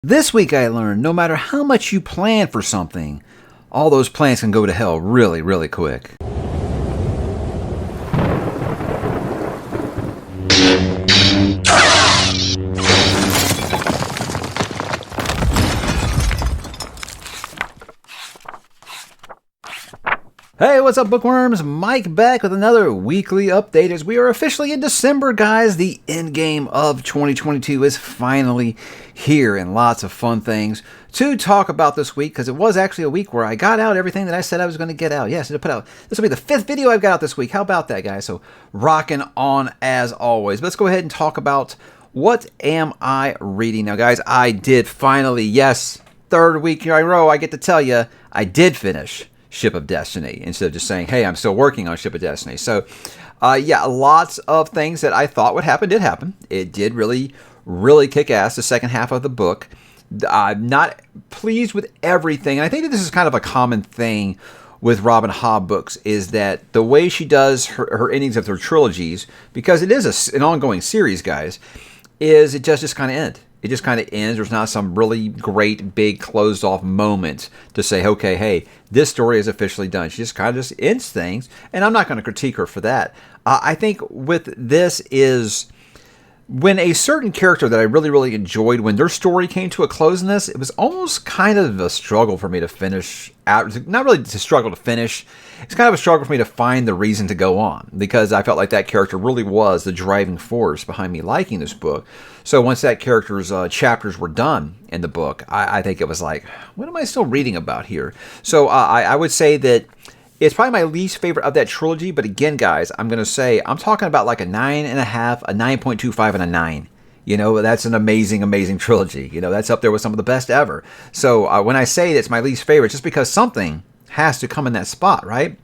This week I learned no matter how much you plan for something, all those plans can go to hell really, really quick. Hey, what's up, bookworms? Mike back with another weekly update as we are officially in December, guys. The end game of 2022 is finally here, and lots of fun things to talk about this week because it was actually a week where I got out everything that I said I was going to get out. Yes, to put out. This will be the 5th video I've got out this week. How about that, guys? So rocking on as always. But let's go ahead and talk about what am I reading now, guys. I did finally, yes, third week in a row, I get to tell you, I did finish Ship of Destiny instead of just saying, hey, I'm still working on Ship of Destiny. So, yeah, lots of things that I thought would happen did happen. It did really, really kick ass, the second half of the book. I'm not pleased with everything. And I think that this is kind of a common thing with Robin Hobb books is that the way she does her endings of her trilogies, because it is an ongoing series, guys, is it just kind of ends. It just kind of ends. There's not some really great, big, closed-off moment to say, okay, hey, this story is officially done. She just kind of just ends things, and I'm not going to critique her for that. I think with this is when a certain character that I really, really enjoyed, when their story came to a close in this, it was almost kind of a struggle for me to finish out. Not really to struggle to finish. It's kind of a struggle for me to find the reason to go on because I felt like that character really was the driving force behind me liking this book. So once that character's chapters were done in the book, I think it was like, what am I still reading about here? So I would say that it's probably my least favorite of that trilogy. But again, guys, I'm going to say I'm talking about like a 9.5, a 9.25, and a 9. You know, that's an amazing, amazing trilogy. You know, that's up there with some of the best ever. So when I say it's my least favorite, just because something has to come in that spot, right?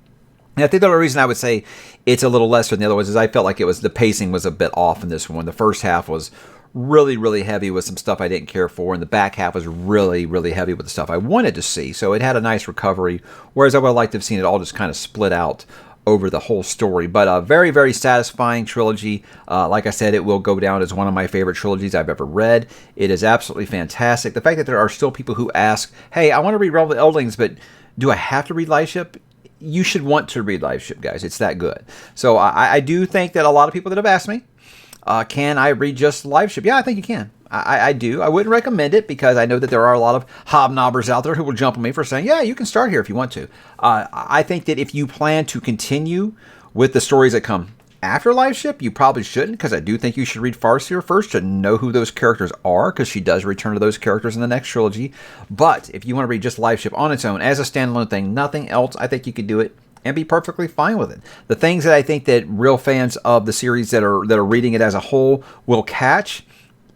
And I think the only reason I would say it's a little lesser than the other ones is I felt like the pacing was a bit off in this one. The first half was really, really heavy with some stuff I didn't care for, and the back half was really, really heavy with the stuff I wanted to see. So it had a nice recovery, whereas I would have liked to have seen it all just kind of split out over the whole story. But a very, very satisfying trilogy. Like I said, it will go down as one of my favorite trilogies I've ever read. It is absolutely fantastic. The fact that there are still people who ask, hey, I want to read Realm of the Eldlings, but do I have to read Life Ship? You should want to read Life Ship, guys. It's that good. So I do think that a lot of people that have asked me, can I read just Life Ship? Yeah, I think you can. I do. I wouldn't recommend it because I know that there are a lot of hobnobbers out there who will jump on me for saying, yeah, you can start here if you want to. I think that if you plan to continue with the stories that come after Life Ship, you probably shouldn't, because I do think you should read Farseer first to know who those characters are, because she does return to those characters in the next trilogy. But if you want to read just Life Ship on its own as a standalone thing, nothing else, I think you could do it and be perfectly fine with it. The things that I think that real fans of the series that are reading it as a whole will catch,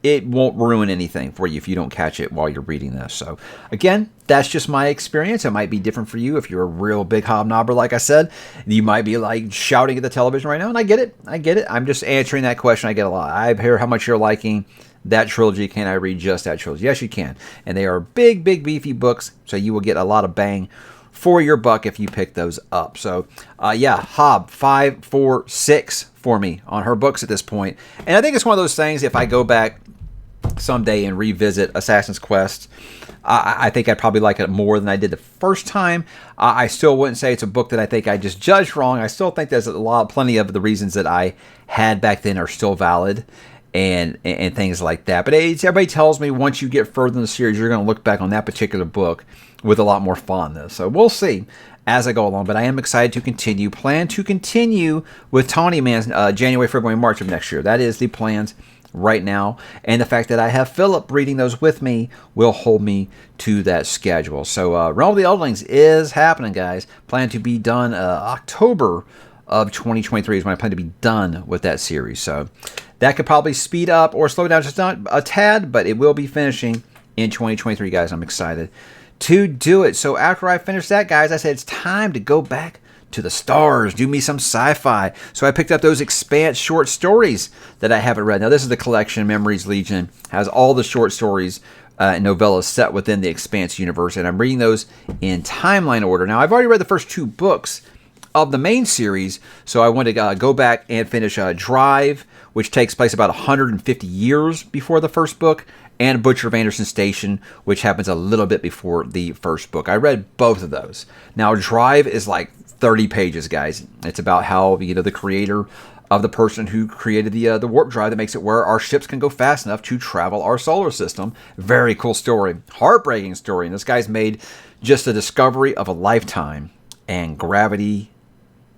it won't ruin anything for you if you don't catch it while you're reading this. So again, that's just my experience. It might be different for you if you're a real big hobnobber, like I said. You might be like shouting at the television right now, and I get it. I get it. I'm just answering that question I get a lot. I hear how much you're liking that trilogy. Can I read just that trilogy? Yes, you can. And they are big, big, beefy books, so you will get a lot of bang for your buck if you pick those up. So, yeah, Hobb 5, 4, 6 for me on her books at this point. And I think it's one of those things, if I go back someday and revisit Assassin's Quest, I think I'd probably like it more than I did the first time. I still wouldn't say it's a book that I think I just judged wrong. I still think there's plenty of the reasons that I had back then are still valid and things like that. But everybody tells me once you get further in the series, you're going to look back on that particular book with a lot more fondness. So we'll see as I go along. But I am excited to continue. Plan to continue with Tawny Man January, February, March of next year. That is the plans right now, and the fact that I have Philip reading those with me will hold me to that schedule. So Realm of the Eldlings is happening, guys. Plan to be done October of 2023 is when I plan to be done with that series. So that could probably speed up or slow down just not a tad, but it will be finishing in 2023, guys. I'm excited to do it. So after I finish that, guys, I said it's time to go back to the stars, do me some sci-fi. So I picked up those Expanse short stories that I haven't read. Now this is the collection, Memories Legion, has all the short stories and novellas set within the Expanse universe, and I'm reading those in timeline order. Now I've already read the first 2 books of the main series, so I want to go back and finish Drive, which takes place about 150 years before the first book, and Butcher of Anderson Station, which happens a little bit before the first book. I read both of those. Now, Drive is like 30 pages, guys. It's about how, the creator of the person who created the warp drive that makes it where our ships can go fast enough to travel our solar system. Very cool story. Heartbreaking story. And this guy's made just the discovery of a lifetime, and gravity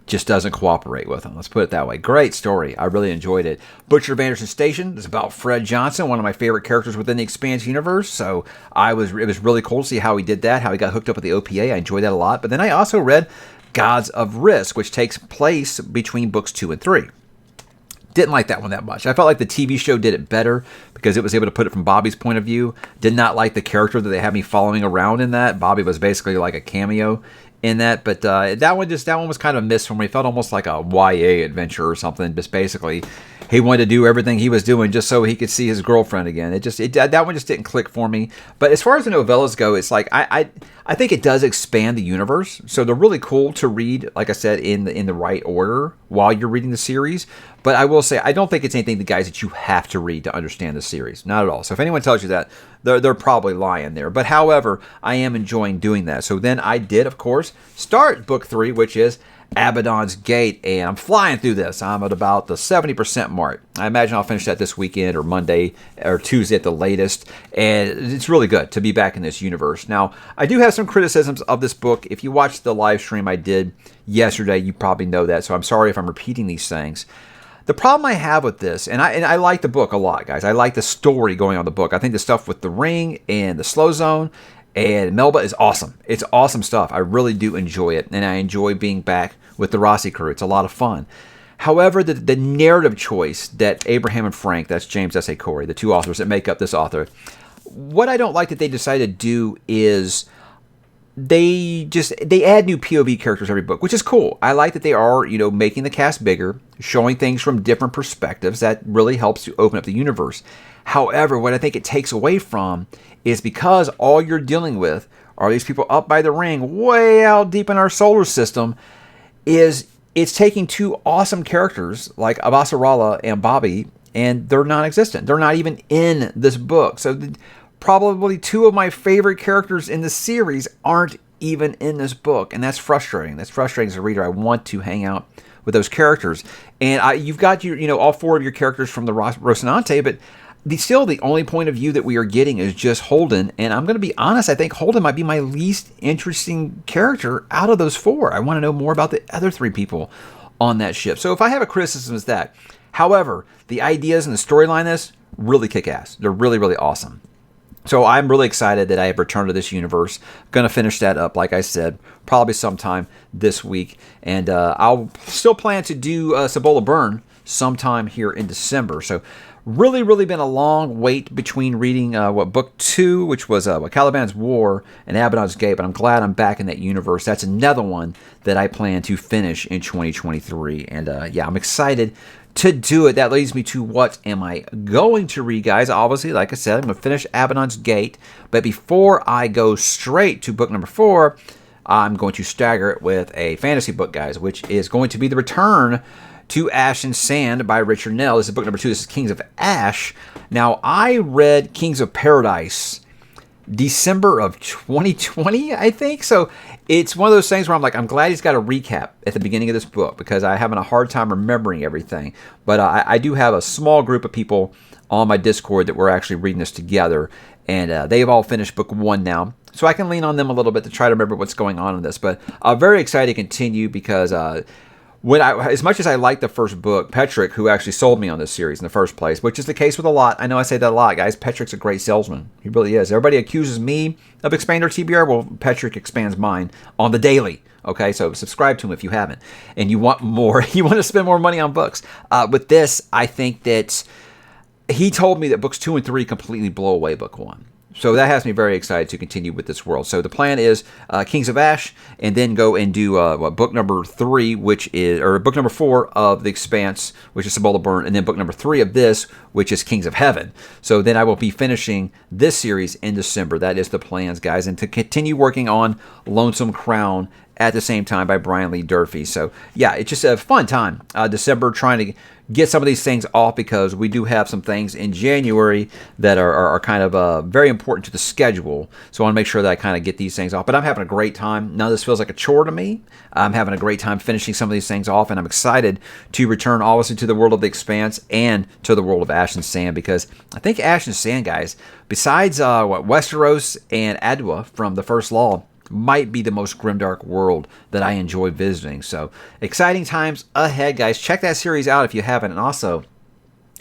just doesn't cooperate with him. Let's put it that way. Great story. I really enjoyed it. Butcher of Anderson Station is about Fred Johnson, one of my favorite characters within the Expanse universe. So it was really cool to see how he did that, how he got hooked up with the OPA. I enjoyed that a lot. But then I also read Gods of Risk, which takes place between books 2 and 3. Didn't like that one that much. I felt like the TV show did it better because it was able to put it from Bobby's point of view. Did not like the character that they had me following around in that. Bobby was basically like a cameo in that, but that one was kind of a miss for me. It felt almost like a YA adventure or something. Just basically, he wanted to do everything he was doing just so he could see his girlfriend again. That one just didn't click for me. But as far as the novellas go, it's like I think it does expand the universe. So they're really cool to read, like I said, in the right order while you're reading the series. But I will say, I don't think it's anything, guys, that you have to read to understand the series. Not at all. So if anyone tells you that, they're probably lying there. But however, I am enjoying doing that. So then I did, of course, start book 3, which is Abaddon's Gate, and I'm flying through this. I'm at about the 70% mark. I imagine I'll finish that this weekend or Monday or Tuesday at the latest, and it's really good to be back in this universe. Now, I do have some criticisms of this book. If you watched the live stream I did yesterday, you probably know that, so I'm sorry if I'm repeating these things. The problem I have with this, and I like the book a lot, guys. I like the story going on the book. I think the stuff with the ring and the slow zone and Melba is awesome. It's awesome stuff. I really do enjoy it, and I enjoy being back with the Rossi crew. It's a lot of fun. However, the narrative choice that Abraham and Frank, that's James S.A. Corey, the two authors that make up this author, what I don't like that they decided to do is they add new POV characters every book, which is cool. I like that they are, making the cast bigger, showing things from different perspectives. That really helps to open up the universe. However, what I think it takes away from is because all you're dealing with are these people up by the ring, way out deep in our solar system, is it's taking two awesome characters like Abasarala and Bobby, and they're non-existent. They're not even in this book. So probably two of my favorite characters in the series aren't even in this book, and that's frustrating. That's frustrating as a reader. I want to hang out with those characters, and you've got all 4 of your characters from the Rocinante, but still the only point of view that we are getting is just Holden, and I'm going to be honest, I think Holden might be my least interesting character out of those 4. I want to know more about the other 3 people on that ship. So if I have a criticism, it's that. However, the ideas and the storyline of this really kick ass. They're really, really awesome. So I'm really excited that I have returned to this universe. Going to finish that up, like I said, probably sometime this week. And I'll still plan to do Cibola Burn sometime here in December. So really been a long wait between reading book 2, which was Caliban's War and Abaddon's Gate, but I'm glad I'm back in that universe. That's another one that I plan to finish in 2023, and I'm excited to do it. That leads me to what am I going to read, guys. Obviously, like I said, I'm going to finish Abaddon's Gate, but before I go straight to book number 4, I'm going to stagger it with a fantasy book, guys, which is going to be The Return to Ash and Sand by Richard Nell. This is book number 2. This is Kings of Ash. Now, I read Kings of Paradise December of 2020, I think. So it's one of those things where I'm glad he's got a recap at the beginning of this book because I'm having a hard time remembering everything. But I do have a small group of people on my Discord that we're actually reading this together, and they've all finished book 1 now. So I can lean on them a little bit to try to remember what's going on in this. But I'm very excited to continue because as much as I like the first book, Petrick, who actually sold me on this series in the first place, which is the case with a lot. I know I say that a lot, guys. Petrick's a great salesman. He really is. Everybody accuses me of Expander TBR. Well, Petrick expands mine on the daily. Okay, so subscribe to him if you haven't. And you want more. You want to spend more money on books. With this, I think that he told me that books 2 and 3 completely blow away book 1. So that has me very excited to continue with this world. So the plan is Kings of Ash, and then go and do book number 3, or book number 4 of The Expanse, which is Cibola Burn, and then book number 3 of this, which is Kings of Heaven. So then I will be finishing this series in December. That is the plans, guys, and to continue working on Lonesome Crown at the same time by Brian Lee Durfee. So yeah, it's just a fun time. December, trying to get some of these things off because we do have some things in January that are kind of very important to the schedule. So I want to make sure that I kind of get these things off. But I'm having a great time. None of this feels like a chore to me. I'm having a great time finishing some of these things off, and I'm excited to return obviously to the world of the Expanse and to the world of Ash and Sand, because I think Ash and Sand, guys, besides Westeros and Adwa from the First Law, might be the most grimdark world that I enjoy visiting. So exciting times ahead, guys. Check that series out if you haven't. And also,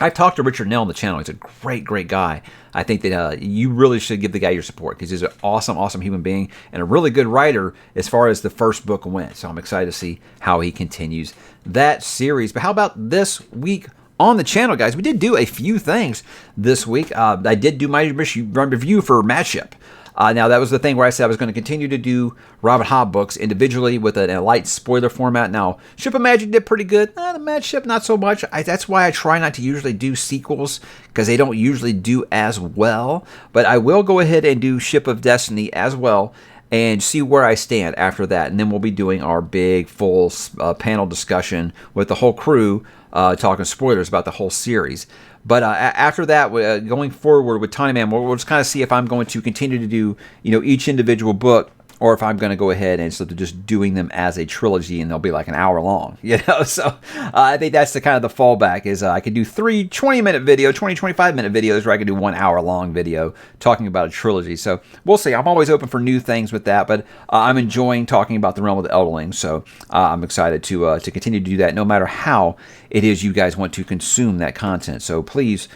I've talked to Richard Nell on the channel. He's a great guy. I think that you really should give the guy your support because he's an awesome human being and a really good writer as far as the first book went. So I'm excited to see how he continues that series. But how about this week on the channel, guys? We did do a few things this week. I did do my review for Matchship. Now, that was the thing where I said I was going to continue to do Robin Hobb books individually with a light spoiler format. Now, Ship of Magic did pretty good. The Matchship, not so much. That's why I try not to usually do sequels, because they don't usually do as well. But I will go ahead and do Ship of Destiny as well and see where I stand after that. And then we'll be doing our big, full panel discussion with the whole crew, talking spoilers about the whole series. But after that, going forward with Tiny Man, we'll just kind of see if I'm going to continue to do, each individual book, or if I'm going to go ahead and instead of just doing them as a trilogy, and they'll be like an hour long, So I think that's the kind of the fallback is I could do 3 20-minute video, 25-minute videos, or I could do 1 hour long video talking about a trilogy. So we'll see. I'm always open for new things with that, but I'm enjoying talking about the realm of the Elderlings. So I'm excited to continue to do that, no matter how it is you guys want to consume that content. So please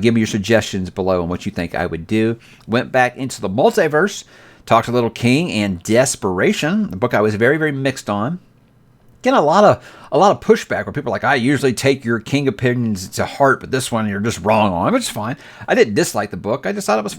give me your suggestions below on what you think I would do. Went back into the multiverse. Talked a little King and Desperation, a book I was very mixed on. Getting a lot of pushback where people are like, I usually take your King opinions to heart, but this one you're just wrong on, which is fine. I didn't dislike the book. I just thought it was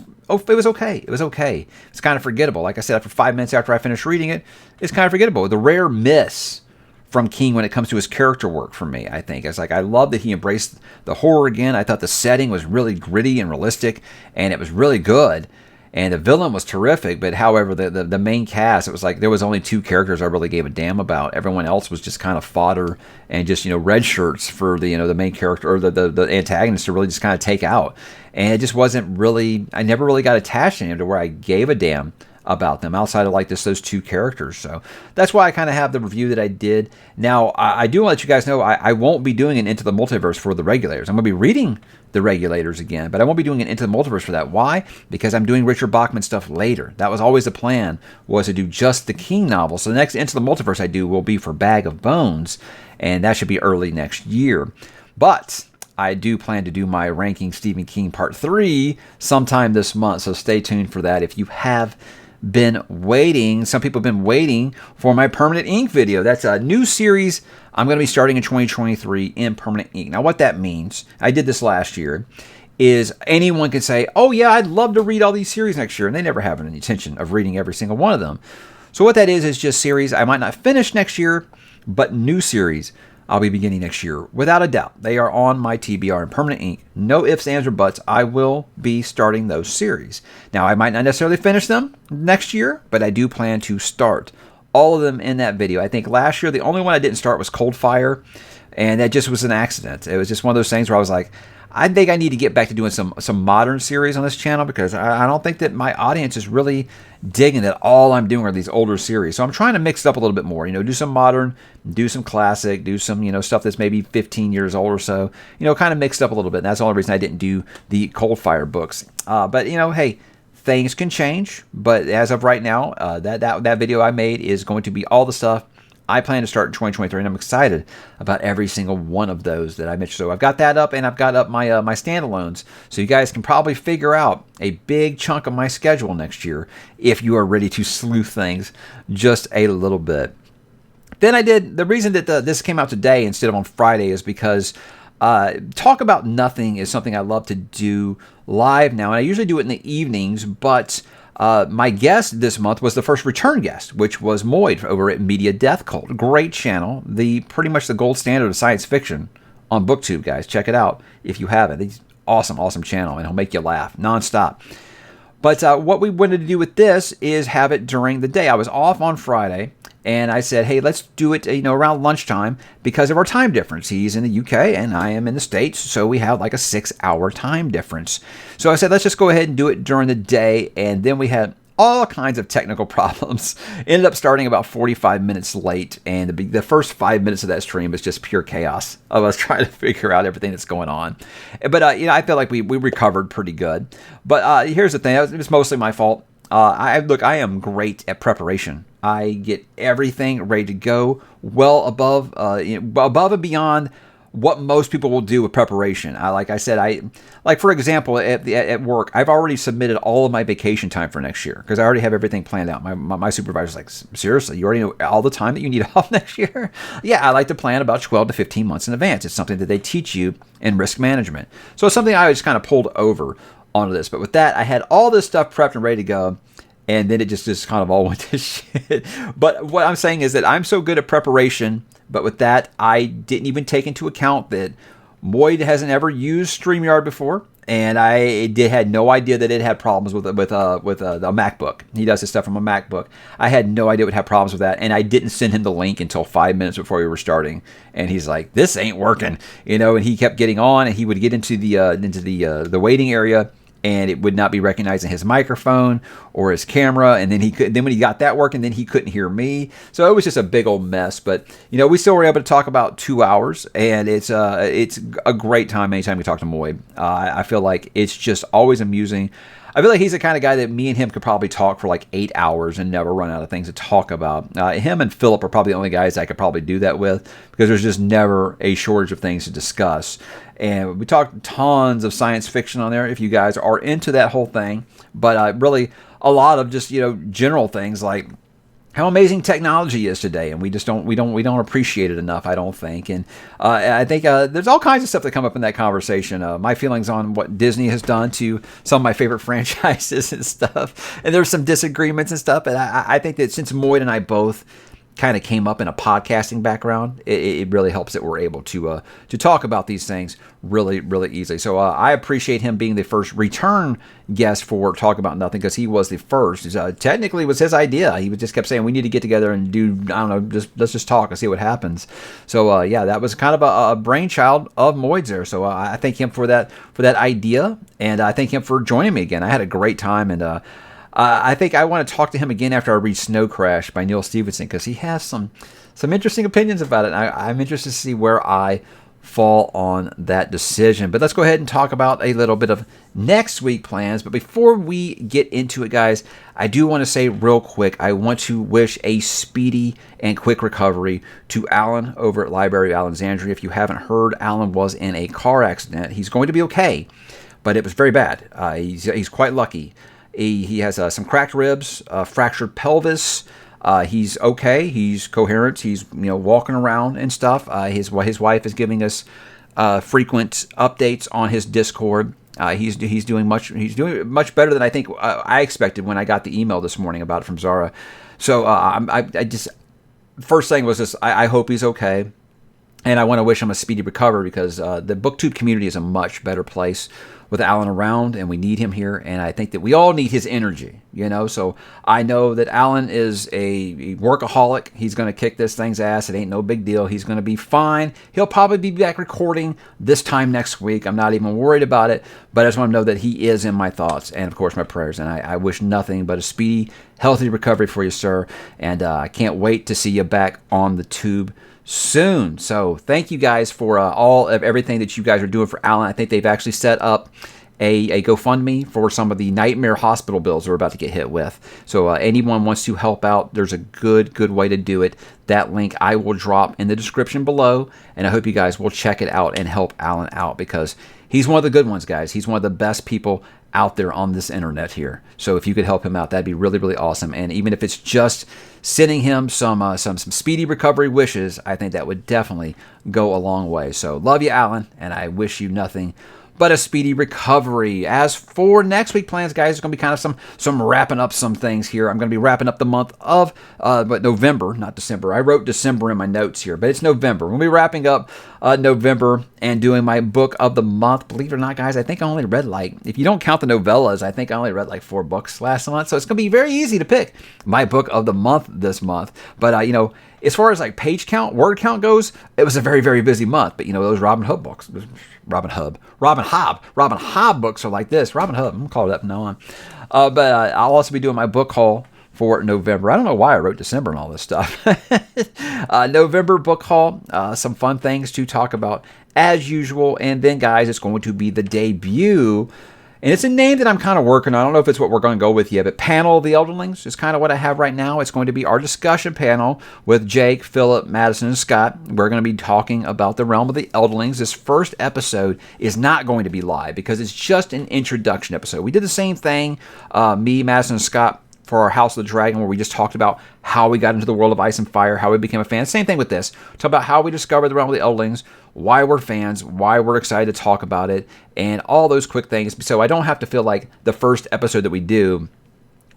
okay. It was okay. It's kind of forgettable. Like I said, after 5 minutes after I finished reading it, it's kind of forgettable. The rare miss from King when it comes to his character work for me, I think. It's like, I love that he embraced the horror again. I thought the setting was really gritty and realistic, and it was really good. And the villain was terrific, but however, the main cast, it was like there was only 2 characters I really gave a damn about. Everyone else was just kind of fodder and just, red shirts for the, the main character or the antagonist to really just kind of take out. And it just wasn't really, I never really got attached to him to where I gave a damn about them outside of like just those 2 characters. So that's why I kind of have the review that I did. Now, I do want to let you guys know I won't be doing an Into the Multiverse for the Regulators. I'm going to be reading the Regulators again, but I won't be doing an Into the Multiverse for that. Why? Because I'm doing Richard Bachman stuff later. That was always the plan, was to do just the King novel. So the next Into the Multiverse I do will be for Bag of Bones, and that should be early next year. But I do plan to do my Ranking Stephen King Part 3 sometime this month, so stay tuned for that if you have been waiting. Some people have been waiting for my Permanent Ink video. That's a new series I'm going to be starting in 2023 in Permanent Ink. Now, what that means, I did this last year, is anyone can say, oh yeah, I'd love to read all these series next year, and they never have any intention of reading every single one of them. So what that is just series I might not finish next year, but new series I'll be beginning next year, without a doubt. They are on my TBR in Permanent Ink. No ifs, ands, or buts. I will be starting those series. Now, I might not necessarily finish them next year, but I do plan to start all of them in that video. I think last year, the only one I didn't start was Cold Fire, and that just was an accident. It was just one of those things where I was like, I think I need to get back to doing some modern series on this channel, because I don't think that my audience is really digging that all I'm doing are these older series. So I'm trying to mix it up a little bit more, do some modern, do some classic, do some, stuff that's maybe 15 years old or so, kind of mixed up a little bit. And that's the only reason I didn't do the Cold Fire books. But, hey, things can change. But as of right now, that video I made is going to be all the stuff I plan to start in 2023, and I'm excited about every single one of those that I mentioned. So I've got that up, and I've got up my my standalones, so you guys can probably figure out a big chunk of my schedule next year if you are ready to sleuth things just a little bit. Then I did, the reason that this came out today instead of on Friday is because Talk About Nothing is something I love to do live now, and I usually do it in the evenings, but my guest this month was the first return guest, which was Moyd over at Media Death Cult. Great channel, pretty much the gold standard of science fiction on BookTube, guys. Check it out if you haven't. He's awesome channel, and he'll make you laugh nonstop. But what we wanted to do with this is have it during the day. I was off on Friday, And I said, hey, let's do it, around lunchtime because of our time difference. He's in the UK and I am in the States, so we have like a 6-hour time difference. So I said, let's just go ahead and do it during the day. And then we had all kinds of technical problems. Ended up starting about 45 minutes late, and the first 5 minutes of that stream was just pure chaos of us trying to figure out everything that's going on. But I feel like we recovered pretty good. But here's the thing: it was mostly my fault. I am great at preparation. I get everything ready to go, well above and beyond what most people will do with preparation. For example, at work, I've already submitted all of my vacation time for next year because I already have everything planned out. My supervisor's like, seriously, you already know all the time that you need off next year? Yeah, I like to plan about 12 to 15 months in advance. It's something that they teach you in risk management. So it's something I just kind of pulled over onto this. But with that, I had all this stuff prepped and ready to go. And then it just kind of all went to shit. But what I'm saying is that I'm so good at preparation. But with that, I didn't even take into account that Moyd hasn't ever used StreamYard before. And I had no idea that it had problems with a MacBook. He does his stuff from a MacBook. I had no idea it would have problems with that. And I didn't send him the link until 5 minutes before we were starting. And he's like, this ain't working. And he kept getting on, and he would get into the waiting area, and it would not be recognizing his microphone or his camera, and then then when he got that working, then he couldn't hear me. So it was just a big old mess. But we still were able to talk about 2 hours, and it's a great time anytime we talk to Moy. I feel like it's just always amusing. I feel like he's the kind of guy that me and him could probably talk for like 8 hours and never run out of things to talk about. Him and Philip are probably the only guys I could probably do that with because there's just never a shortage of things to discuss. And we talked tons of science fiction on there if you guys are into that whole thing. But really a lot of just, general things like how amazing technology is today, and we don't appreciate it enough, I don't think. And I think there's all kinds of stuff that come up in that conversation. My feelings on what Disney has done to some of my favorite franchises and stuff, and there's some disagreements and stuff. And I think that since Moyd and I both kind of came up in a podcasting background, it really helps that we're able to talk about these things really, really easily. So I appreciate him being the first return guest for Talk About Nothing because he was the first. Technically, it was his idea. He just kept saying, we need to get together and do, I don't know, let's just talk and see what happens. So that was kind of a brainchild of Moyd's there. So I thank him for that idea, and I thank him for joining me again. I had a great time, and I think I want to talk to him again after I read Snow Crash by Neil Stephenson because he has some interesting opinions about it. I'm interested to see where I fall on that decision. But let's go ahead and talk about a little bit of next week plans. But before we get into it, guys, I do want to say real quick, I want to wish a speedy and quick recovery to Alan over at Library of Alexandria. If you haven't heard, Alan was in a car accident. He's going to be okay, but it was very bad. He's quite lucky. He has some cracked ribs, fractured pelvis. He's okay. He's coherent. He's walking around and stuff. His wife is giving us frequent updates on his Discord. He's doing much better than I think I expected when I got the email this morning about it from Zara. So I just first thing was this: I hope he's okay. And I want to wish him a speedy recovery because the BookTube community is a much better place with Alan around, and we need him here. And I think that we all need his energy, So I know that Alan is a workaholic. He's going to kick this thing's ass. It ain't no big deal. He's going to be fine. He'll probably be back recording this time next week. I'm not even worried about it, but I just want to know that he is in my thoughts and, of course, my prayers. And I wish nothing but a speedy, healthy recovery for you, sir. And I can't wait to see you back on the tube soon. So thank you guys for all of everything that you guys are doing for Alan. I think they've actually set up a GoFundMe for some of the nightmare hospital bills we're about to get hit with. So anyone wants to help out, there's a good way to do it. That link I will drop in the description below, and I hope you guys will check it out and help Alan out because he's one of the good ones, guys. He's one of the best people out there on this internet here. So if you could help him out, that'd be really, really awesome. And even if it's just sending him some speedy recovery wishes, I think that would definitely go a long way. So love you, Alan, and I wish you nothing but a speedy recovery. As for next week plans, guys, it's going to be kind of some wrapping up some things here. I'm going to be wrapping up the month of but November, not December. I wrote December in my notes here, but it's November. We'll be wrapping up November and doing my book of the month. Believe it or not, guys, I think I only read if you don't count the novellas, I think I only read 4 books last month. So it's going to be very easy to pick my book of the month this month. But, as far as page count, word count goes, it was a very, very busy month. But, those Robin Hood books, Robin Hobb books are like this. Robin Hood, I'm going to call it up from now on. But I'll also be doing my book haul for November. I don't know why I wrote December and all this stuff. November book haul, some fun things to talk about as usual. And then, guys, it's going to be the debut. And it's a name that I'm kind of working on. I don't know if it's what we're going to go with yet, but Panel of the Elderlings is kind of what I have right now. It's going to be our discussion panel with Jake, Philip, Madison, and Scott. We're going to be talking about the realm of the Elderlings. This first episode is not going to be live because it's just an introduction episode. We did the same thing, me, Madison, and Scott, for our House of the Dragon, where we just talked about how we got into the world of Ice and Fire, how we became a fan. Same thing with this. Talk about how we discovered the realm of the Elderlings, why we're fans, why we're excited to talk about it, and all those quick things. So I don't have to feel like the first episode that we do,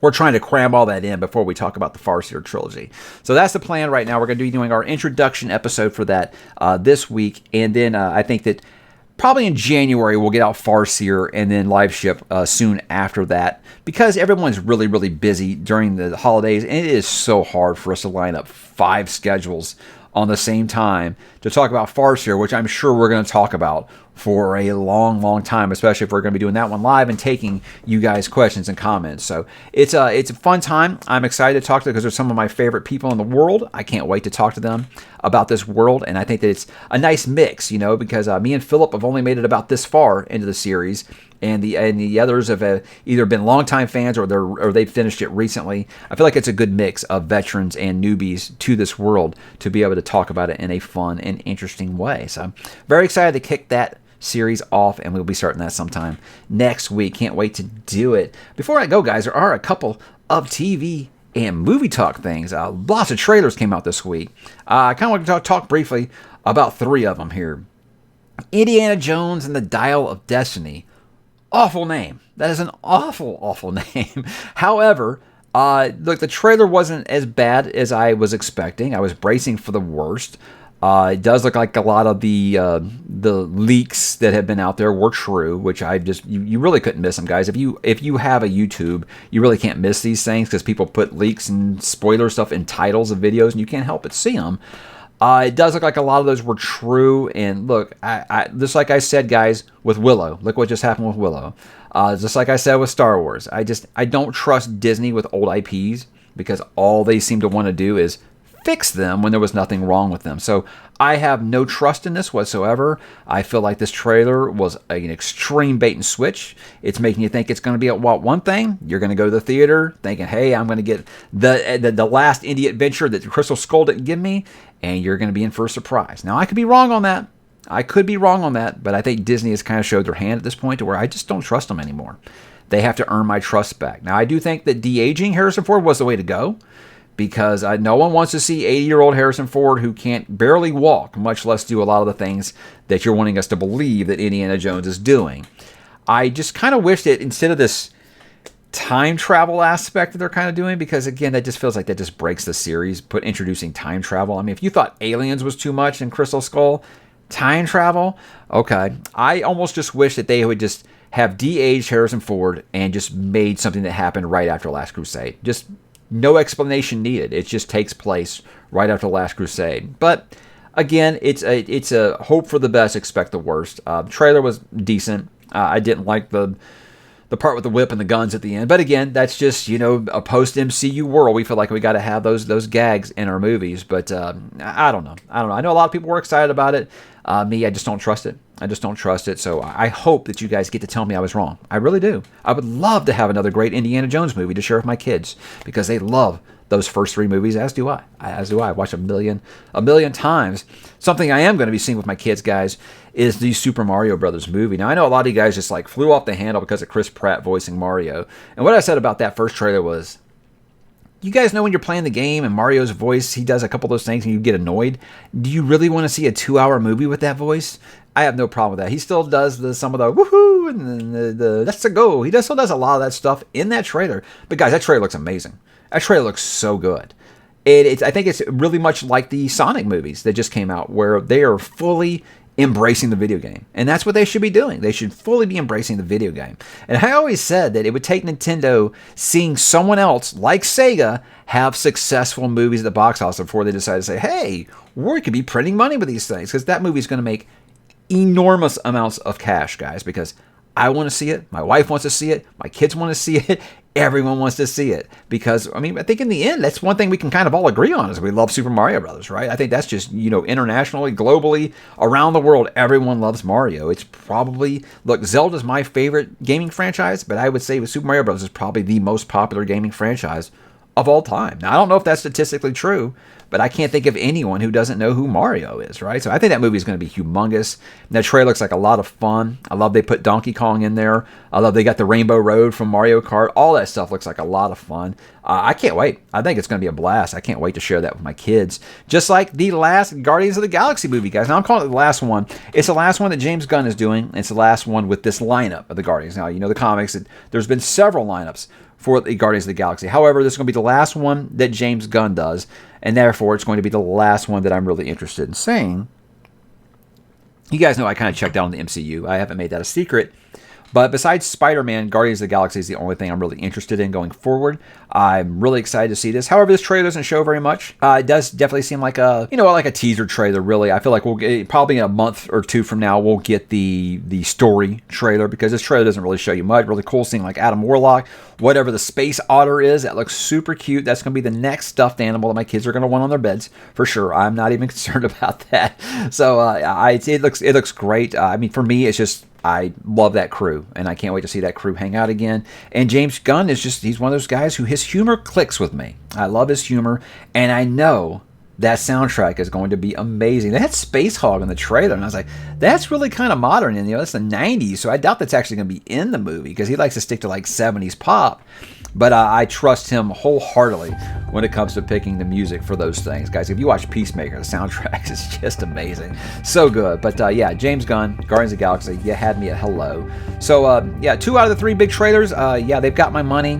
we're trying to cram all that in before we talk about the Farseer trilogy. So that's the plan right now. We're going to be doing our introduction episode for that this week. And then I think that probably in January, we'll get out Farseer and then live ship soon after that, because everyone's really, really busy during the holidays, and it is so hard for us to line up 5 schedules on the same time to talk about Farseer, which I'm sure we're going to talk about for a long, long time, especially if we're going to be doing that one live and taking you guys' questions and comments. So it's a fun time. I'm excited to talk to them because they're some of my favorite people in the world. I can't wait to talk to them about this world, and I think that it's a nice mix, because me and Philip have only made it about this far into the series, and the others have either been longtime fans or they've finished it recently. I feel like it's a good mix of veterans and newbies to this world to be able to talk about it in a fun and interesting way. So I'm very excited to kick that series off, and we'll be starting that sometime next week. Can't wait to do it. Before I go, guys, there are a couple of TV and movie talk things. Lots of trailers came out this week. I kind of want to talk briefly about 3 of them here. Indiana Jones and the Dial of Destiny. Awful name. That is an awful, awful name. However, look, the trailer wasn't as bad as I was expecting. I was bracing for the worst. It does look like a lot of the leaks that have been out there were true, which you really couldn't miss them, guys. If you have a YouTube, you really can't miss these things because people put leaks and spoiler stuff in titles of videos, and you can't help but see them. It does look like a lot of those were true, and look, I just like I said, guys, with Willow. Look what just happened with Willow. Just like I said with Star Wars, I don't trust Disney with old IPs because all they seem to want to do is fix them when there was nothing wrong with them. So I have no trust in this whatsoever. I feel like this trailer was an extreme bait and switch. It's making you think it's going to be one thing. You're going to go to the theater thinking, hey, I'm going to get the last indie adventure that Crystal Skull didn't give me, and you're going to be in for a surprise. Now, I could be wrong on that. But I think Disney has kind of showed their hand at this point to where I just don't trust them anymore. They have to earn my trust back. Now, I do think that de-aging Harrison Ford was the way to go, because no one wants to see 80-year-old Harrison Ford who can't barely walk, much less do a lot of the things that you're wanting us to believe that Indiana Jones is doing. I just kind of wish that instead of this time travel aspect that they're kind of doing, because again, that just feels like that just breaks the series, introducing time travel. I mean, if you thought Aliens was too much in Crystal Skull, time travel, okay. I almost just wish that they would just have de-aged Harrison Ford and just made something that happened right after Last Crusade. Just no explanation needed. It just takes place right after Last Crusade. But again, it's a hope for the best, expect the worst. Trailer was decent. I didn't like the part with the whip and the guns at the end. But again, that's just, a post-MCU world. We feel like we got to have those gags in our movies. But I don't know. I know a lot of people were excited about it. Me, I just don't trust it. So I hope that you guys get to tell me I was wrong. I really do. I would love to have another great Indiana Jones movie to share with my kids because they love those first 3 movies, as do I. I watch a million times. Something I am going to be seeing with my kids, guys, is the Super Mario Brothers movie. Now, I know a lot of you guys just flew off the handle because of Chris Pratt voicing Mario. And what I said about that first trailer was, you guys know when you're playing the game and Mario's voice, he does a couple of those things and you get annoyed. Do you really want to see a 2-hour movie with that voice? I have no problem with that. He still does some of the woohoo and the let's go. He still does a lot of that stuff in that trailer. But guys, that trailer looks amazing. That trailer looks so good. I think it's really much like the Sonic movies that just came out, where they are fully embracing the video game. And that's what they should be doing. They should fully be embracing the video game. And I always said that it would take Nintendo seeing someone else, like Sega, have successful movies at the box office before they decide to say, hey, we could be printing money with these things. Because that movie's going to make enormous amounts of cash, guys, because I want to see it. My wife wants to see it. My kids want to see it. Everyone wants to see it because, I mean, I think in the end, that's one thing we can kind of all agree on is we love Super Mario Brothers, right? I think that's just, internationally, globally, around the world, everyone loves Mario. It's probably, look, Zelda's my favorite gaming franchise, but I would say Super Mario Brothers is probably the most popular gaming franchise of all time. Now, I don't know if that's statistically true, but I can't think of anyone who doesn't know who Mario is, right? So I think that movie is going to be humongous. And that trailer looks like a lot of fun. I love they put Donkey Kong in there. I love they got the Rainbow Road from Mario Kart. All that stuff looks like a lot of fun. I can't wait. I think it's going to be a blast. I can't wait to share that with my kids. Just like the last Guardians of the Galaxy movie, guys. Now, I'm calling it the last one. It's the last one that James Gunn is doing. It's the last one with this lineup of the Guardians. Now, the comics, there's been several lineups for the Guardians of the Galaxy. However, this is going to be the last one that James Gunn does, and therefore it's going to be the last one that I'm really interested in seeing. You guys know I kind of checked out on the MCU. I haven't made that a secret. But besides Spider-Man, Guardians of the Galaxy is the only thing I'm really interested in going forward. I'm really excited to see this. However, this trailer doesn't show very much. It does definitely seem like a teaser trailer, really. I feel like we'll get, probably in a month or two from now, we'll get the story trailer because this trailer doesn't really show you much. Really cool seeing like Adam Warlock, whatever the space otter is. That looks super cute. That's going to be the next stuffed animal that my kids are going to want on their beds for sure. I'm not even concerned about that. So it looks great. I mean, for me, it's just, I love that crew, and I can't wait to see that crew hang out again. And James Gunn is he's one of those guys who his humor clicks with me. I love his humor, and I know that soundtrack is going to be amazing. They had Space Hog in the trailer, and I was like, that's really kind of modern, and that's the 90s, so I doubt that's actually going to be in the movie, because he likes to stick to like 70s pop. But I trust him wholeheartedly when it comes to picking the music for those things. Guys, if you watch Peacemaker, the soundtrack is just amazing. So good. But James Gunn, Guardians of the Galaxy, you had me at hello. So 2 out of the 3 big trailers, they've got my money.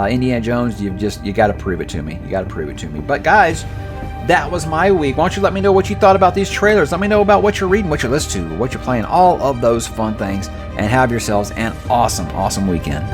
Indiana Jones, you got to prove it to me. You got to prove it to me. But guys, that was my week. Why don't you let me know what you thought about these trailers? Let me know about what you're reading, what you're listening to, what you're playing, all of those fun things. And have yourselves an awesome, awesome weekend.